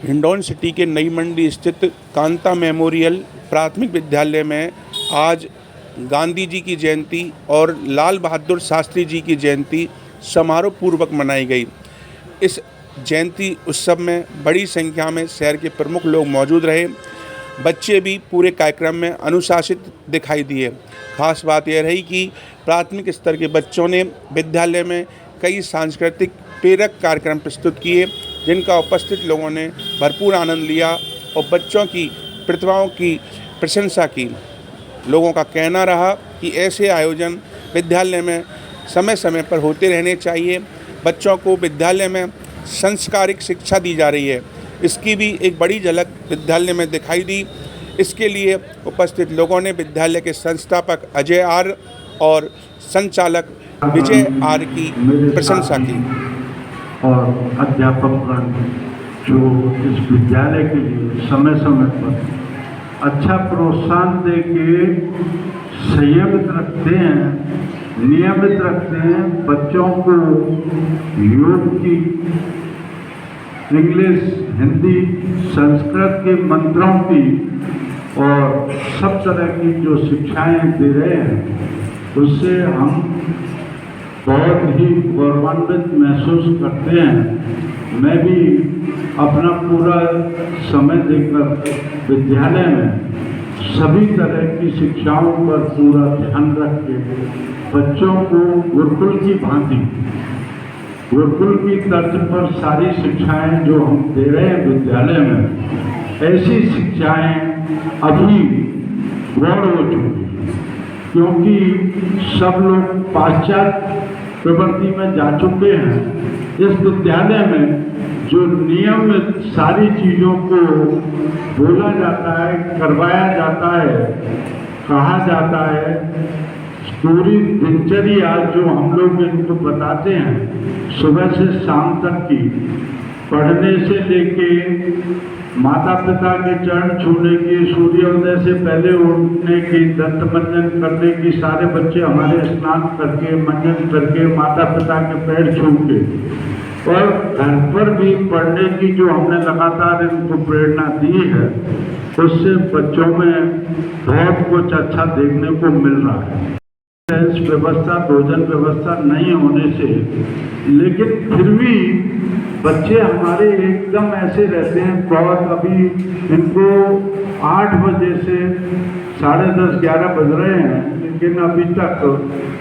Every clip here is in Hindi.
हिंडौन सिटी के नई मंडी स्थित कांता मेमोरियल प्राथमिक विद्यालय में आज गांधी जी की जयंती और लाल बहादुर शास्त्री जी की जयंती समारोह पूर्वक मनाई गई। इस जयंती उत्सव में बड़ी संख्या में शहर के प्रमुख लोग मौजूद रहे। बच्चे भी पूरे कार्यक्रम में अनुशासित दिखाई दिए। खास बात यह रही कि प्राथमिक स्तर के बच्चों ने विद्यालय में कई सांस्कृतिक प्रेरक कार्यक्रम प्रस्तुत किए, जिनका उपस्थित लोगों ने भरपूर आनंद लिया और बच्चों की प्रतिभाओं की प्रशंसा की। लोगों का कहना रहा कि ऐसे आयोजन विद्यालय में समय समय पर होते रहने चाहिए। बच्चों को विद्यालय में संस्कारिक शिक्षा दी जा रही है, इसकी भी एक बड़ी झलक विद्यालय में दिखाई दी। इसके लिए उपस्थित लोगों ने विद्यालय के संस्थापक अजय आर और संचालक विजय आर की प्रशंसा की। और अध्यापकगण जो इस विद्यालय के लिए समय समय पर अच्छा प्रोत्साहन दे के संयमित रखते हैं, नियमित रखते हैं। बच्चों को योग की, इंग्लिश, हिंदी, संस्कृत के मंत्रों की और सब तरह की जो शिक्षाएं दे रहे हैं, उससे हम बहुत ही गौरवान्वित महसूस करते हैं। मैं भी अपना पूरा समय देकर विद्यालय में सभी तरह की शिक्षाओं पर पूरा ध्यान रख के बच्चों को गुरुकुल की भांति, गुरुकुल की तर्ज पर सारी शिक्षाएं जो हम दे रहे हैं विद्यालय में, ऐसी शिक्षाएं अभी गौण हो चुकी हैं, क्योंकि सब लोग पाश्चात्य प्रवृत्ति में जा चुके हैं। इस विद्यालय में जो नियमित सारी चीज़ों को बोला जाता है, करवाया जाता है, कहा जाता है, पूरी दिनचर्या जो हम लोग इनको बताते हैं सुबह से शाम तक की, पढ़ने से लेके माता पिता के चरण छूने की, सूर्योदय से पहले उठने की, दंत मंजन करने की, सारे बच्चे हमारे स्नान करके, मंजन करके, माता पिता के पैर छू के, और घर पर भी पढ़ने की जो हमने लगातार इनको प्रेरणा दी है, उससे बच्चों में बहुत कुछ अच्छा देखने को मिल रहा है। व्यवस्था, भोजन व्यवस्था नहीं होने से, लेकिन फिर भी बच्चे हमारे एकदम ऐसे रहते हैं। बहुत अभी इनको 8 बजे से 10:30, 11 बज रहे हैं, लेकिन अभी तक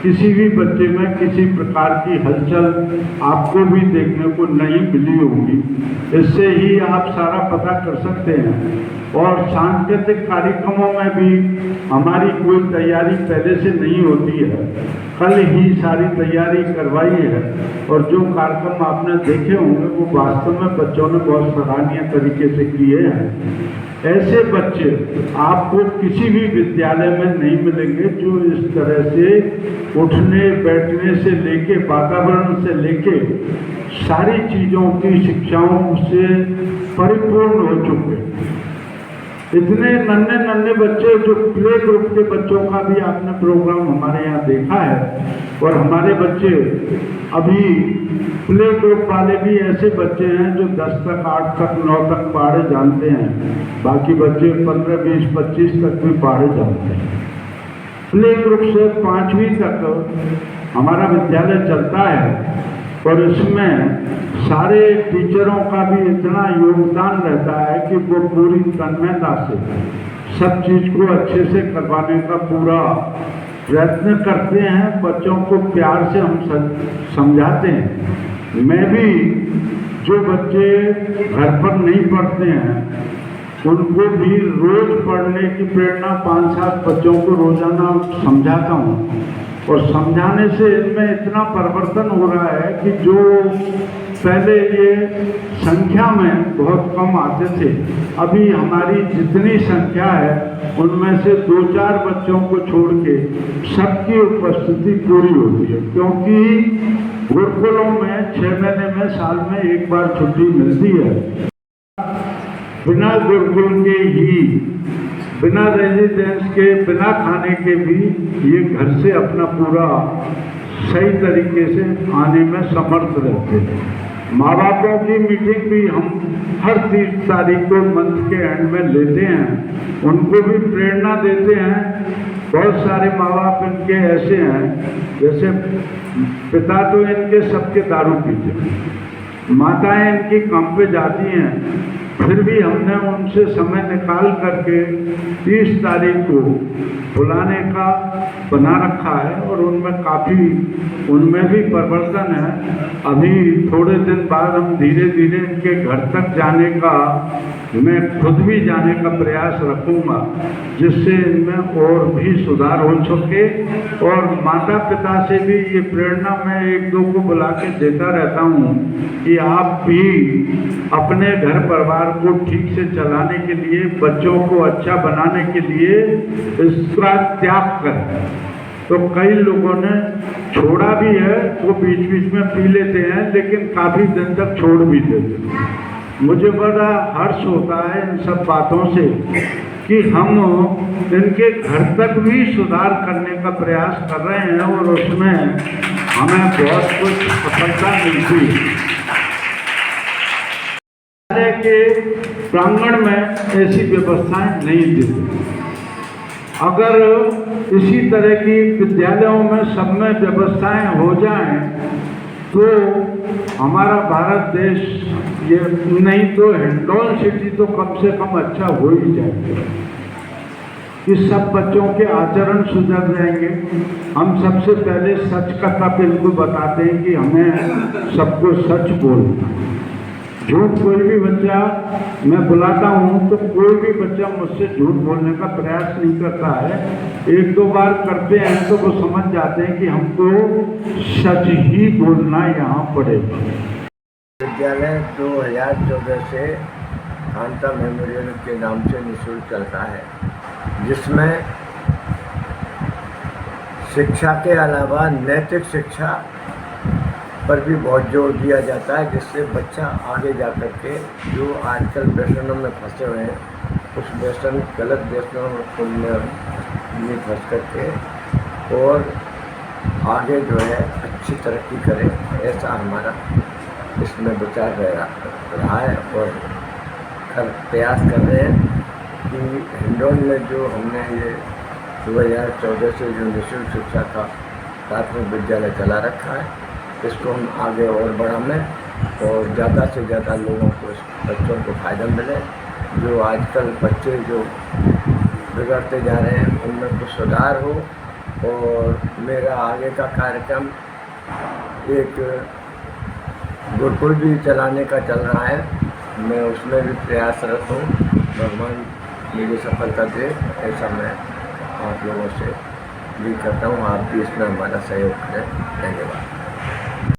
किसी भी बच्चे में किसी प्रकार की हलचल आपको भी देखने को नहीं मिली होगी। इससे ही आप सारा पता कर सकते हैं। और सांस्कृतिक कार्यक्रमों में भी हमारी कोई तैयारी पहले से नहीं होती है, कल ही सारी तैयारी करवाई है। और जो कार्यक्रम आपने देखे होंगे वो वास्तव में बच्चों ने बहुत सराहनीय तरीके से किए हैं। ऐसे बच्चे आपको किसी भी विद्यालय में नहीं मिलेंगे जो इस तरह से उठने बैठने से लेके, वातावरण से लेके, सारी चीज़ों की शिक्षाओं से परिपूर्ण हो चुके। इतने नन्हे नन्हे बच्चे, जो प्ले ग्रुप के बच्चों का भी आपने प्रोग्राम हमारे यहाँ देखा है, और हमारे बच्चे अभी प्ले ग्रुप वाले भी ऐसे बच्चे हैं जो 10 तक, 8 तक, 9 तक पढ़े जानते हैं। बाकी बच्चे 15, 20, 25 तक भी पढ़े जानते हैं। प्ले ग्रुप से 5वीं तक हमारा विद्यालय चलता है, और इसमें सारे टीचरों का भी इतना योगदान रहता है कि वो पूरी तन्मयता से सब चीज़ को अच्छे से करवाने का पूरा प्रयत्न करते हैं। बच्चों को प्यार से हम समझाते हैं। मैं भी जो बच्चे घर पर नहीं पढ़ते हैं, उनको भी रोज़ पढ़ने की प्रेरणा 5-7 बच्चों को रोज़ाना समझाता हूँ। और समझाने से इनमें इतना परिवर्तन हो रहा है कि जो पहले ये संख्या में बहुत कम आते थे, अभी हमारी जितनी संख्या है उनमें से 2-4 बच्चों को छोड़ के सबकी उपस्थिति पूरी होती है। क्योंकि गुरुकुलों में 6 महीने में, साल में एक बार छुट्टी मिलती है। बिना गुरुकुल के ही, बिना रेजिडेंस के, बिना खाने के भी ये घर से अपना पूरा सही तरीके से आने में समर्थ रहते हैं। माँ बापों की मीटिंग भी हम हर 30 तारीख को मंथ के एंड में लेते हैं, उनको भी प्रेरणा देते हैं। बहुत सारे माँ बाप इनके ऐसे हैं, जैसे पिता तो इनके सबके दारू पीते हैं, माताएं इनकी काम पे जाती हैं, फिर भी हमने उनसे समय निकाल करके 30 तारीख को बुलाने का बना रखा है और उनमें भी परिवर्तन है। अभी थोड़े दिन बाद हम धीरे धीरे इनके घर तक जाने का, मैं खुद भी जाने का प्रयास रखूंगा, जिससे इनमें और भी सुधार हो सके। और माता पिता से भी ये प्रेरणा मैं एक दो को बुला के देता रहता हूँ कि आप भी अपने घर परिवार को ठीक से चलाने के लिए, बच्चों को अच्छा बनाने के लिए इसका त्याग करें। तो कई लोगों ने छोड़ा भी है, वो बीच बीच में पी लेते हैं, लेकिन काफ़ी दिन तक छोड़ भी देते हैं। मुझे बड़ा हर्ष होता है इन सब बातों से कि हम इनके घर तक भी सुधार करने का प्रयास कर रहे हैं और उसमें हमें बहुत कुछ सफलता मिलती है। के प्रांगण में ऐसी व्यवस्थाएं नहीं देते। अगर इसी तरह की विद्यालयों में सब में व्यवस्थाएं हो जाएं तो हमारा भारत देश, ये नहीं तो हिंडौन सिटी तो कम से कम अच्छा हो ही जाएगा कि सब बच्चों के आचरण सुधर जाएंगे। हम सबसे पहले सच का तप इनको बताते हैं कि हमें सबको सच बोलना। झूठ कोई भी बच्चा, मैं बुलाता हूँ तो कोई भी बच्चा मुझसे झूठ बोलने का प्रयास नहीं करता है। एक दो बार करते हैं तो वो समझ जाते हैं कि हमको सच ही बोलना यहाँ पड़ेगा। विद्यालय 2014 से कांता मेमोरियल के नाम से निःशुल्क चलता है, जिसमें शिक्षा के अलावा नैतिक शिक्षा पर भी बहुत जोर दिया जाता है, जिससे बच्चा आगे जा कर के जो आजकल व्यसनों में फंसे हुए हैं, उस गलत व्यसनों में नहीं फंस कर के और आगे जो है अच्छी तरक्की करे, ऐसा हमारा इसमें विचार रहा है। और प्रयास कर रहे हैं कि हिंडौन में जो हमने ये 2014 से जो निःशुल्क शिक्षा का प्राथमिक विद्यालय चला रखा है, इसको हम आगे और बढ़ाएं और ज़्यादा से ज़्यादा लोगों को, बच्चों को फ़ायदा मिले। जो आजकल बच्चे जो बिगड़ते जा रहे हैं उनमें कुछ सुधार हो। और मेरा आगे का कार्यक्रम एक गुरुकुल भी चलाने का चल रहा है, मैं उसमें भी प्रयासरत हूँ। भगवान मुझे सफलता दे, ऐसा मैं आप लोगों से भी करता हूँ। आप भी इसमें हमारा सहयोग करें। धन्यवाद।